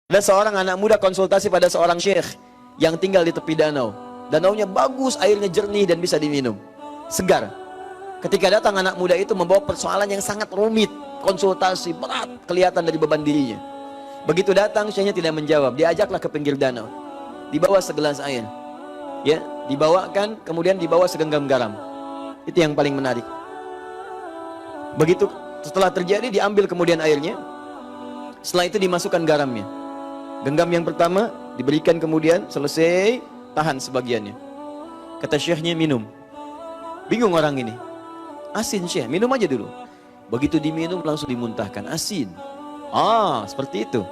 Ada seorang anak muda konsultasi pada seorang syekh yang tinggal di tepi danau. Danaunya bagus, airnya jernih dan bisa diminum, segar. Ketika datang anak muda itu membawa persoalan yang sangat rumit, konsultasi berat, kelihatan dari beban dirinya. Begitu datang, syekhnya tidak menjawab. Diajaklah ke pinggir danau, dibawa segelas air, ya, dibawakan, kemudian dibawa segenggam garam. Itu yang paling menarik. Begitu setelah terjadi, diambil kemudian airnya. Setelah itu dimasukkan garamnya. Genggam yang pertama diberikan, kemudian selesai, tahan sebagiannya. Kata syekhnya, minum. Bingung orang ini. Asin syekh, minum aja dulu. Begitu diminum langsung dimuntahkan, asin. Seperti itu.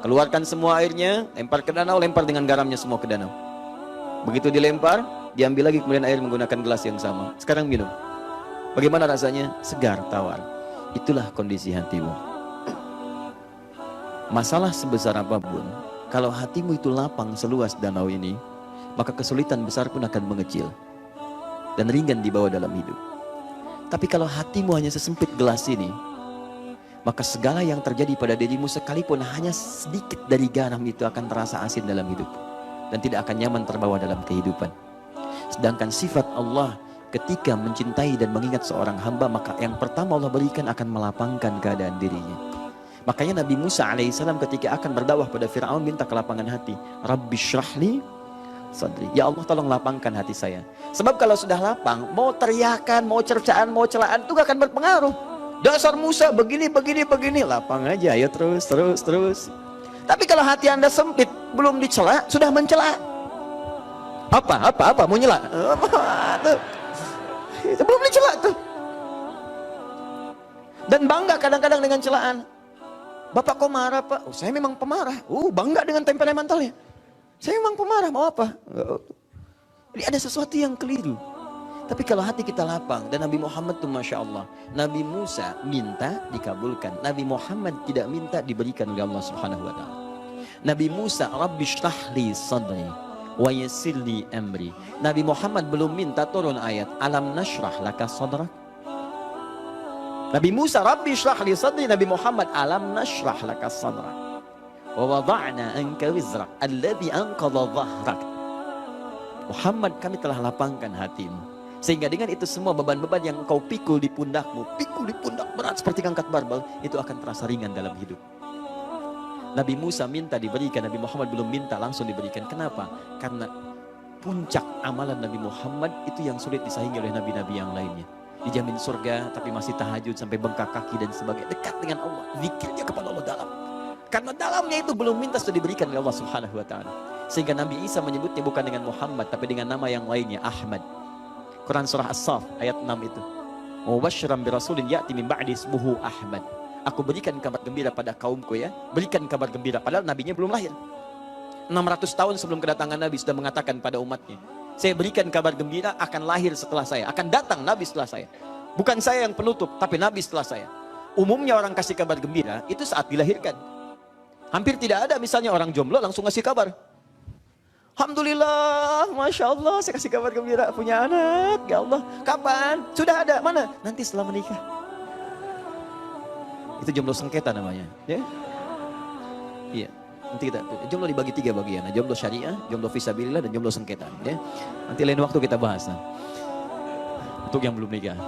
Keluarkan semua airnya, lempar ke danau, lempar dengan garamnya semua ke danau. Begitu dilempar, diambil lagi kemudian air menggunakan gelas yang sama. Sekarang minum. Bagaimana rasanya? Segar, tawar. Itulah kondisi hatimu. Masalah sebesar apapun, kalau hatimu itu lapang seluas danau ini, maka kesulitan besar pun akan mengecil dan ringan dibawa dalam hidup. Tapi kalau hatimu hanya sesempit gelas ini, maka segala yang terjadi pada dirimu sekalipun hanya sedikit dari garam itu akan terasa asin dalam hidup dan tidak akan nyaman terbawa dalam kehidupan. Sedangkan sifat Allah ketika mencintai dan mengingat seorang hamba, maka yang pertama Allah berikan akan melapangkan keadaan dirinya. Makanya Nabi Musa alaihissalam ketika akan berdakwah pada Fir'aun minta kelapangan hati. Rabbi syrahli sadri. Ya Allah, tolong lapangkan hati saya. Sebab kalau sudah lapang, mau teriakan, mau cercaan, mau celaan itu gak akan berpengaruh. Dasar Musa begini. Lapang aja, ayo terus. Tapi kalau hati anda sempit, belum dicela, sudah mencela. Apa? Mau nyela? Itu belum dicela tuh. Dan bangga kadang-kadang dengan celaan. Bapak kok marah pak? Saya memang pemarah. Bangga dengan temperamentalnya. Saya memang pemarah, mau apa? Jadi ada sesuatu yang keliru. Tapi kalau hati kita lapang, dan Nabi Muhammad tuh Masya Allah, Nabi Musa minta dikabulkan, Nabi Muhammad tidak minta diberikan oleh Allah Subhanahu Wa Taala. Nabi Musa, Rabbi shrahli sadri wa yassirli amri. Nabi Muhammad belum minta turun ayat Alam nashrah laka sadrak. Nabi Musa, Rabbi shrah li sadri. Nabi Muhammad, Alam nashrah laka sadrak wa wada'na anka wizrak alladhi anqadha dhahrak. Muhammad, kami telah lapangkan hatimu, sehingga dengan itu semua beban-beban yang engkau pikul di pundakmu, pikul di pundak berat seperti angkat barbel, itu akan terasa ringan dalam hidup. Nabi Musa minta diberikan, Nabi Muhammad belum minta, langsung diberikan. Kenapa? Karena puncak amalan Nabi Muhammad itu yang sulit disaingi oleh nabi-nabi yang lainnya. Dijamin surga tapi masih tahajud sampai bengkak kaki dan sebagainya, dekat dengan Allah, zikirnya kepada Allah dalam. Karena dalamnya itu belum minta sudah diberikan oleh Allah Subhanahu Wa Taala. Sehingga Nabi Isa menyebutnya bukan dengan Muhammad tapi dengan nama yang lainnya, Ahmad. Quran surah As-Saff ayat 6 itu. Mubasysyiran birasulin ya'ti min ba'di ismuhu Ahmad. Aku berikan kabar gembira pada kaumku, ya. Berikan kabar gembira, padahal nabinya belum lahir. 600 tahun sebelum kedatangan Nabi sudah mengatakan pada umatnya, saya berikan kabar gembira akan lahir setelah saya, akan datang Nabi setelah saya. Bukan saya yang penutup, tapi Nabi setelah saya. Umumnya orang kasih kabar gembira itu saat dilahirkan. Hampir tidak ada misalnya orang jomblo langsung ngasih kabar. Alhamdulillah, Masya Allah, saya kasih kabar gembira punya anak, ya Allah. Kapan? Sudah ada, mana? Nanti setelah menikah. Itu jomblo sengketa namanya, ya. Iya. Nanti kita jomblo dibagi 3 bagian, jomblo syariah, jomblo fisabilillah, dan jomblo sengketa, ya. Nanti lain waktu kita bahas. Untuk yang belum nikah.